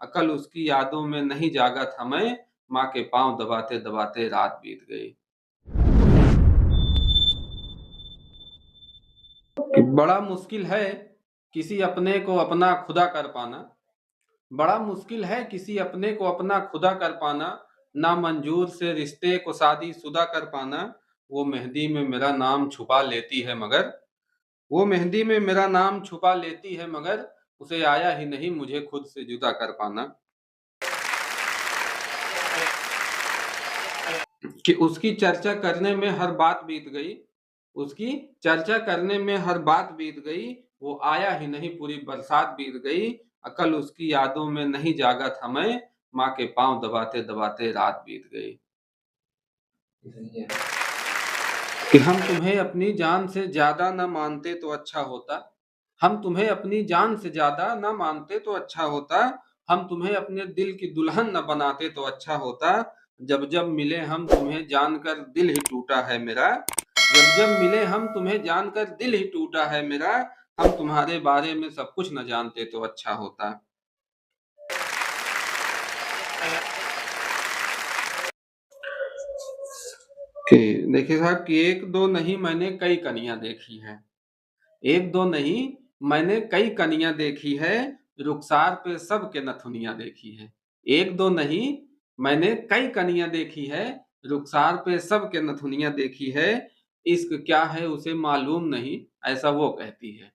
अकल उसकी यादों में नहीं जागा था मैं, माँ के पाँव दबाते-दबाते रात बीत गई। कि बड़ा मुश्किल है किसी अपने को अपना खुदा कर पाना। बड़ा मुश्किल है किसी अपने को अपना खुदा कर पाना, ना मंजूर से रिश्ते को शादीशुदा कर पाना। वो मेहंदी में मेरा नाम छुपा लेती है मगर वो मेहंदी में मेरा नाम छुपा लेती है मगर उसे आया ही नहीं मुझे खुद से जुदा कर पाना। कि उसकी चर्चा करने में हर बात बीत गई, उसकी चर्चा करने में हर बात बीत गई, वो आया ही नहीं पूरी बरसात बीत गई, अकल उसकी यादों में नहीं जागा था मैं, माँ के पाँव दबाते-दबाते रात बीत गई। कि हम तुम्हें अपनी जान से ज़्यादा न मानते तो अच्छा होता, हम तुम्हें अपनी जान से ज़्यादा न मानते तो अच्छा होता, हम तुम्हें अपने दिल की दुल्हन न बनाते तो अच्छा होता। जब-जब मिले हम तुम्हें जानकर दिल ही टूटा है मेरा, जब-जब मिले हम तुम्हें जानकर दिल ही टूटा है मेरा, हम तुम्हारे बारे में सब कुछ न जानते तो अच्छा होता। कि देखिए साहब कि एक दो नहीं मैंने कई कनियाँ देखी हैं। एक दो नहीं मैंने कई कनियाँ देखी है, रुखसार पे सबके नथुनियाँ देखी है। एक दो नहीं मैंने कई कनियाँ देखी है, रुखसार पे सबके नथुनियाँ देखी है। इश्क क्या है उसे मालूम नहीं, ऐसा वो कहती है।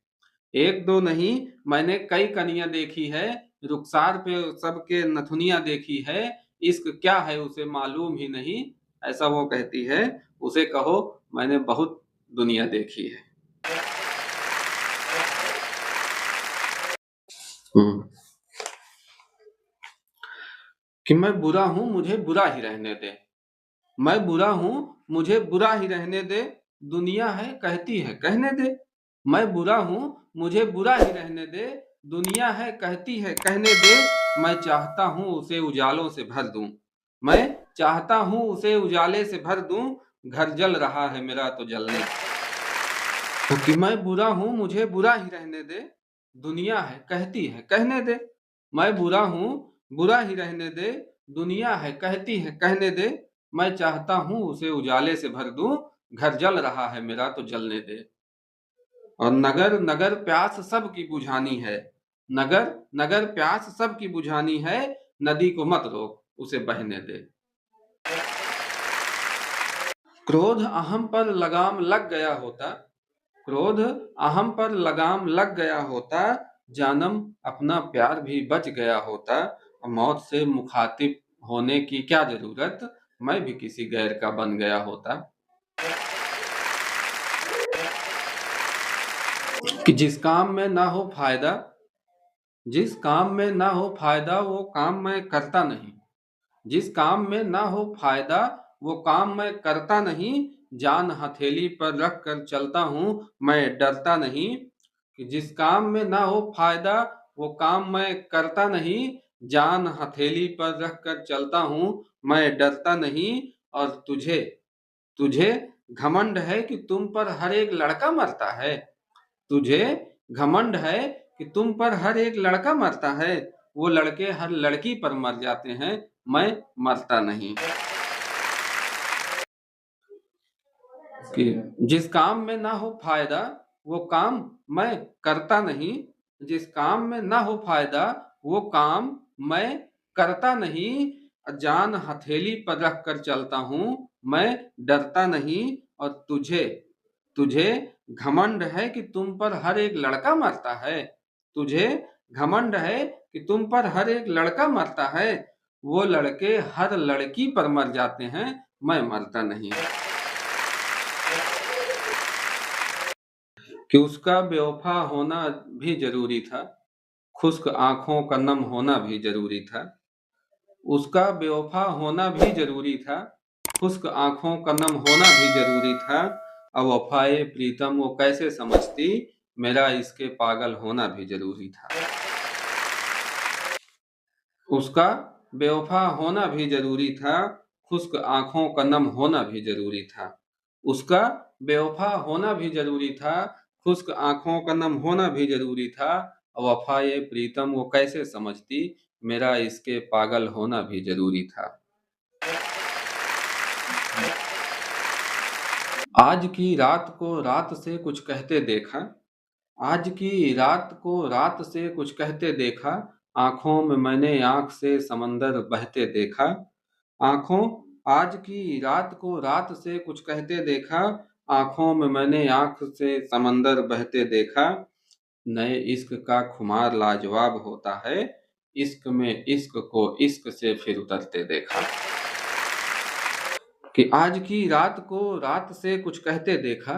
एक दो नहीं मैंने कई कनियाँ देखी है, रुखसार पे सबके नथुनियाँ देखी है। इश्क क्या है उसे मालूम ही नहीं, ऐसा वो कहती है। उसे कहो मैंने बहुत दुनिया देखी है। हुँ। कि मैं बुरा हूँ मुझे बुरा ही रहने दे। मैं बुरा हूँ मुझे बुरा ही रहने दे, दुनिया है कहती है कहने दे। मैं बुरा हूँ मुझे बुरा ही रहने दे, दुनिया है कहती है कहने दे। मैं चाहता हूँ उसे उजालों से भर दूँ, मैं चाहता हूँ उसे उजाले से भर दूँ, घर जल रहा है मेरा तो जलने दे। कि मैं बुरा हूँ मुझे बुरा ही रहने दे, दुनिया है कहती है कहने दे। मैं बुरा हूँ बुरा ही रहने दे, दुनिया है कहती है कहने दे। मैं चाहता हूँ उसे उजाले से भर दूँ, घर जल रहा है मेरा तो जलने दे। और नगर नगर प्यास सबकी बुझानी है, नगर नगर प्यास सबकी बुझानी है, नदी को मत रोक उसे बहने दे। क्रोध अहम पर लगाम लग गया होता, क्रोध अहम पर लगाम लग गया होता, जानम अपना प्यार भी बच गया होता। मौत से मुखातिब होने की क्या जरूरत, मैं भी किसी गैर का बन गया होता। कि जिस काम में ना हो फायदा, जिस काम में ना हो फायदा वो काम मैं करता नहीं, जिस काम में ना हो फायदा वो काम मैं करता नहीं। जान हथेली पर रख कर चलता हूँ मैं डरता नहीं। कि जिस काम में ना हो फायदा वो काम मैं करता नहीं, जान हथेली पर रख कर चलता हूँ मैं डरता नहीं। और तुझे तुझे घमंड है कि तुम पर हर एक लड़का मरता है, तुझे घमंड है कि तुम पर हर एक लड़का मरता है। वो लड़के हर लड़की पर मर जाते हैं, मैं मरता नहीं। कि जिस काम में ना हो फायदा वो काम मैं करता नहीं, जिस काम में ना हो फायदा वो काम मैं करता नहीं। जान हथेली पर रख कर चलता हूँ मैं डरता नहीं। और तुझे तुझे घमंड है कि तुम पर हर एक लड़का मरता है, तुझे घमंड है कि तुम पर हर एक लड़का मरता है। वो लड़के हर लड़की पर मर जाते हैं, मैं मरता नहीं। कि उसका बेवफा होना भी जरूरी था, खुश्क आंखों का नम होना भी जरूरी था। उसका बेवफा होना भी जरूरी था, खुश्क आंखों का नम होना भी जरूरी था। अब वफाए प्रीतम वो कैसे समझती, मेरा इसके पागल होना भी जरूरी था। उसका बेवफा होना भी जरूरी था, खुश्क आंखों का नम होना भी जरूरी था। उसका बेवफा होना भी जरूरी था, खुश्क आंखों का नम होना भी जरूरी था। वफाए प्रीतम वो कैसे समझती, मेरा इसके पागल होना भी जरूरी था। आज की रात को रात से कुछ कहते देखा, आज की रात को रात से कुछ कहते देखा, आंखों में मैंने आंख से समंदर बहते देखा। आंखों आज की रात को रात से कुछ कहते देखा, आंखों में मैंने आंख से समंदर बहते देखा। नए इश्क का खुमार लाजवाब होता है, इश्क में इश्क को इश्क से फिर उतरते देखा। कि आज की रात को रात से कुछ कहते देखा,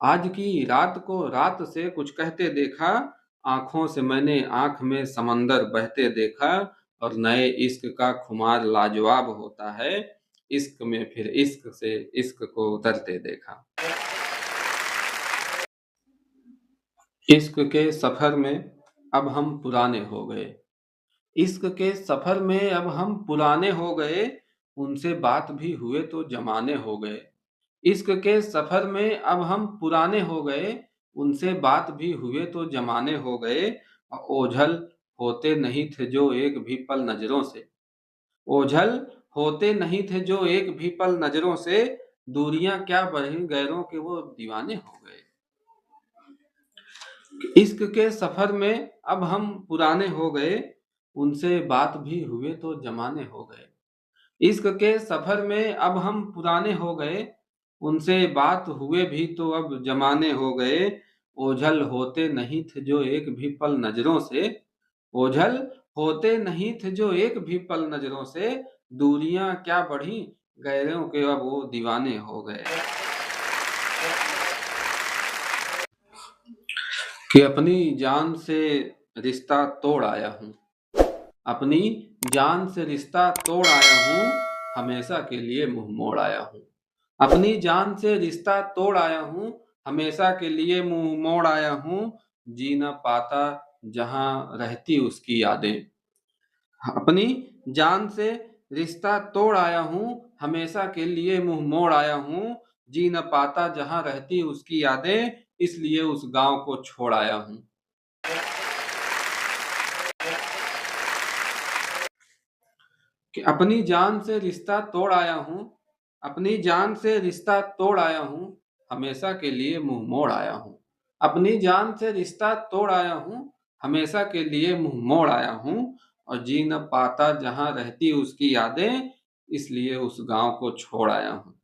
आज की रात को रात से कुछ कहते देखा, आंखों से मैंने आंख में समंदर बहते देखा। और नए इश्क का खुमार लाजवाब होता है, इश्क में फिर इश्क से इश्क को उतरते देखा। इश्क के सफर में अब हम पुराने हो गए, इश्क के सफर में अब हम पुराने हो गए, उनसे बात भी हुए तो जमाने हो गए। इश्क के सफर में अब हम पुराने हो गए, उनसे बात भी हुए तो जमाने हो गए। ओझल होते नहीं थे जो एक भी पल नजरों से, ओझल होते नहीं थे जो एक भी पल नजरों से, दूरियां क्या बढ़ी गैरों के वो दीवाने हो गए। इश्क के सफर में अब हम पुराने हो गए, उनसे बात भी हुए तो जमाने हो गए। इश्क के सफर में अब हम पुराने हो गए, उनसे बात हुए भी तो अब जमाने हो गए। ओझल होते नहीं थे जो एक भी पल नजरों से, ओझल होते नहीं थे जो एक भी पल नजरों से, दूरियां क्या बढ़ी गैरों के अब वो दीवाने हो गए। कि अपनी जान से रिश्ता तोड़ आया हूँ, अपनी जान से रिश्ता तोड़ आया हूँ, हमेशा के लिए मुंह मोड़ आया हूँ। अपनी जान से रिश्ता तोड़ आया हूँ, हमेशा के लिए मुंह मोड़ आया हूँ। जी न पाता जहां रहती उसकी यादें, अपनी जान से रिश्ता तोड़ आया हूँ, हमेशा के लिए मुंह मोड़ आया हूँ। जी न पाता जहां रहती उसकी यादें, इसलिए उस गांव को छोड़ आया हूँ। कि अपनी जान से रिश्ता तोड़ आया हूँ, अपनी जान से रिश्ता तोड़ आया हूँ, हमेशा के लिए मुंह मोड़ आया हूँ। अपनी जान से रिश्ता तोड़ आया हूँ, हमेशा के लिए मुंह मोड़ आया हूँ। और जी न पाता जहां रहती उसकी यादें, इसलिए उस गांव को छोड़ आया हूँ।